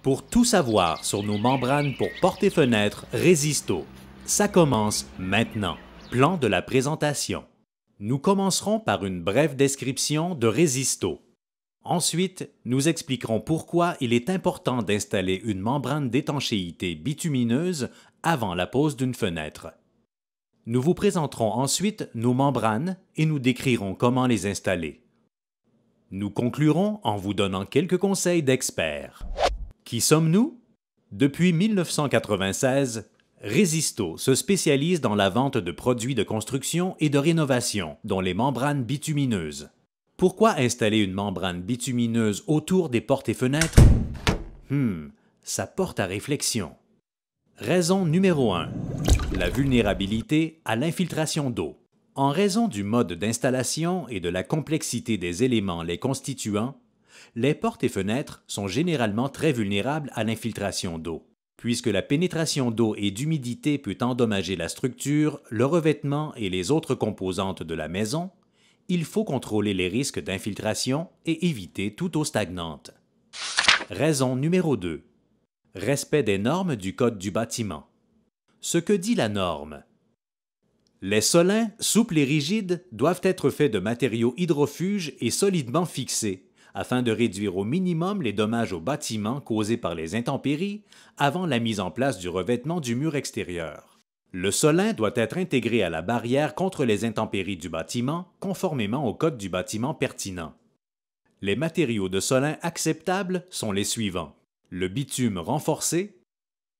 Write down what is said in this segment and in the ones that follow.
Pour tout savoir sur nos membranes pour portes et fenêtres Resisto, ça commence maintenant. Plan de la présentation. Nous commencerons par une brève description de Resisto. Ensuite, nous expliquerons pourquoi il est important d'installer une membrane d'étanchéité bitumineuse avant la pose d'une fenêtre. Nous vous présenterons ensuite nos membranes et nous décrirons comment les installer. Nous conclurons en vous donnant quelques conseils d'experts. Qui sommes-nous? Depuis 1996, Resisto se spécialise dans la vente de produits de construction et de rénovation, dont les membranes bitumineuses. Pourquoi installer une membrane bitumineuse autour des portes et fenêtres? Ça porte à réflexion. Raison numéro 1. La vulnérabilité à l'infiltration d'eau. En raison du mode d'installation et de la complexité des éléments les constituant, les portes et fenêtres sont généralement très vulnérables à l'infiltration d'eau. Puisque la pénétration d'eau et d'humidité peut endommager la structure, le revêtement et les autres composantes de la maison, il faut contrôler les risques d'infiltration et éviter toute eau stagnante. Raison numéro 2. Respect des normes du Code du bâtiment. Ce que dit la norme. Les solins, souples et rigides, doivent être faits de matériaux hydrofuges et solidement fixés, afin de réduire au minimum les dommages au bâtiment causés par les intempéries avant la mise en place du revêtement du mur extérieur. Le solin doit être intégré à la barrière contre les intempéries du bâtiment, conformément au code du bâtiment pertinent. Les matériaux de solin acceptables sont les suivants: le bitume renforcé,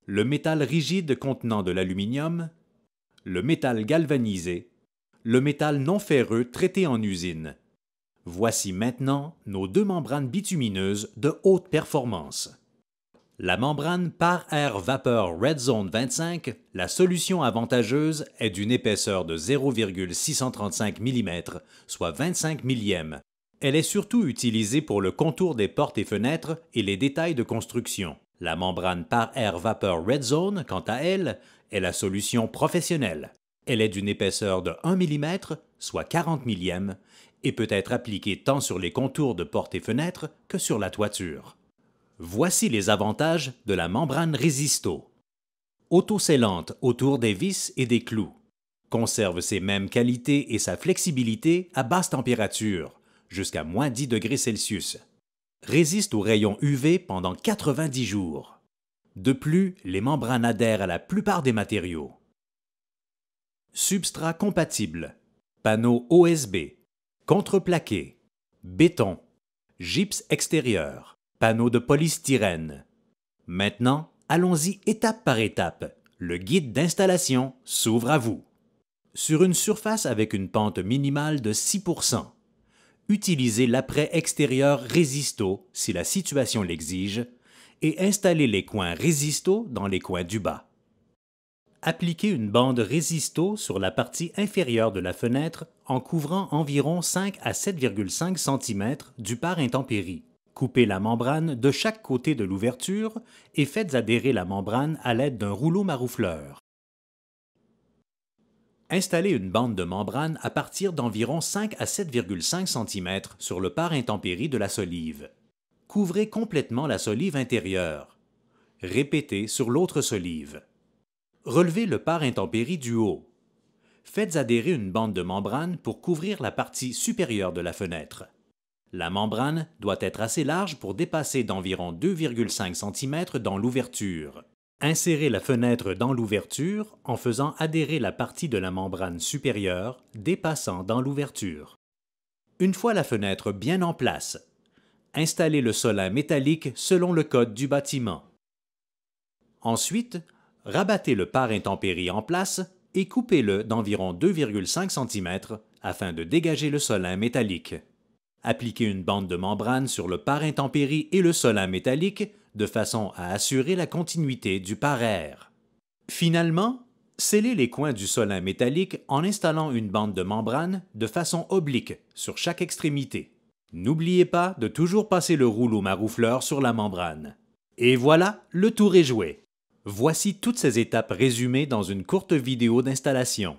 le métal rigide contenant de l'aluminium, le métal galvanisé, le métal non ferreux traité en usine. Voici maintenant nos deux membranes bitumineuses de haute performance. La membrane par air vapeur Red Zone 25, la solution avantageuse est d'une épaisseur de 0,635 mm, soit 25 millièmes. Elle est surtout utilisée pour le contour des portes et fenêtres et les détails de construction. La membrane par air vapeur Red Zone, quant à elle, est la solution professionnelle. Elle est d'une épaisseur de 1 mm, soit 40 millièmes, et peut être appliquée tant sur les contours de portes et fenêtres que sur la toiture. Voici les avantages de la membrane Resisto. Autoscellante autour des vis et des clous. Conserve ses mêmes qualités et sa flexibilité à basse température, jusqu'à moins 10 degrés Celsius. Résiste aux rayons UV pendant 90 jours. De plus, les membranes adhèrent à la plupart des matériaux. Substrat compatible. Panneau OSB. Contreplaqué, béton, gypse extérieur, panneau de polystyrène. Maintenant, allons-y étape par étape. Le guide d'installation s'ouvre à vous. Sur une surface avec une pente minimale de 6%, utilisez l'apprêt extérieur Resisto si la situation l'exige et installez les coins Resisto dans les coins du bas. Appliquez une bande Resisto sur la partie inférieure de la fenêtre en couvrant environ 5 à 7,5 cm du par intempéries. Coupez la membrane de chaque côté de l'ouverture et faites adhérer la membrane à l'aide d'un rouleau maroufleur. Installez une bande de membrane à partir d'environ 5 à 7,5 cm sur le par intempéries de la solive. Couvrez complètement la solive intérieure. Répétez sur l'autre solive. Relevez le par intempéries du haut. Faites adhérer une bande de membrane pour couvrir la partie supérieure de la fenêtre. La membrane doit être assez large pour dépasser d'environ 2,5 cm dans l'ouverture. Insérez la fenêtre dans l'ouverture en faisant adhérer la partie de la membrane supérieure dépassant dans l'ouverture. Une fois la fenêtre bien en place, installez le solin métallique selon le code du bâtiment. Ensuite, rabattez le par intempéries en place et coupez-le d'environ 2,5 cm afin de dégager le solin métallique. Appliquez une bande de membrane sur le par intempéries et le solin métallique de façon à assurer la continuité du par-air. Finalement, scellez les coins du solin métallique en installant une bande de membrane de façon oblique sur chaque extrémité. N'oubliez pas de toujours passer le rouleau maroufleur sur la membrane. Et voilà, le tour est joué. Voici toutes ces étapes résumées dans une courte vidéo d'installation.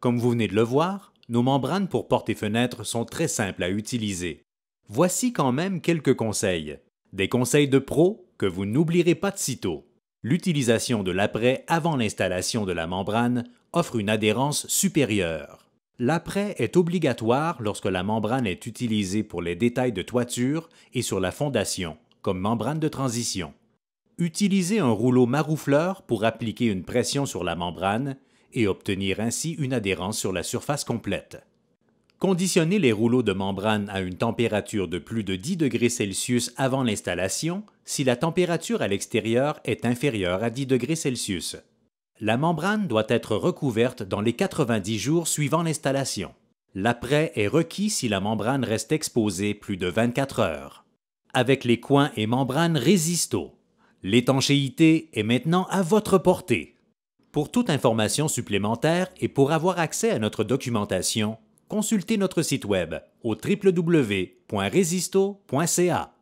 Comme vous venez de le voir, nos membranes pour portes et fenêtres sont très simples à utiliser. Voici quand même quelques conseils. Des conseils de pro que vous n'oublierez pas de sitôt. L'utilisation de l'apprêt avant l'installation de la membrane offre une adhérence supérieure. L'apprêt est obligatoire lorsque la membrane est utilisée pour les détails de toiture et sur la fondation, comme membrane de transition. Utilisez un rouleau maroufleur pour appliquer une pression sur la membrane et obtenir ainsi une adhérence sur la surface complète. Conditionnez les rouleaux de membrane à une température de plus de 10 degrés Celsius avant l'installation si la température à l'extérieur est inférieure à 10 degrés Celsius. La membrane doit être recouverte dans les 90 jours suivant l'installation. L'apprêt est requis si la membrane reste exposée plus de 24 heures. Avec les coins et membranes Resisto, l'étanchéité est maintenant à votre portée. Pour toute information supplémentaire et pour avoir accès à notre documentation, consultez notre site web au www.resisto.ca.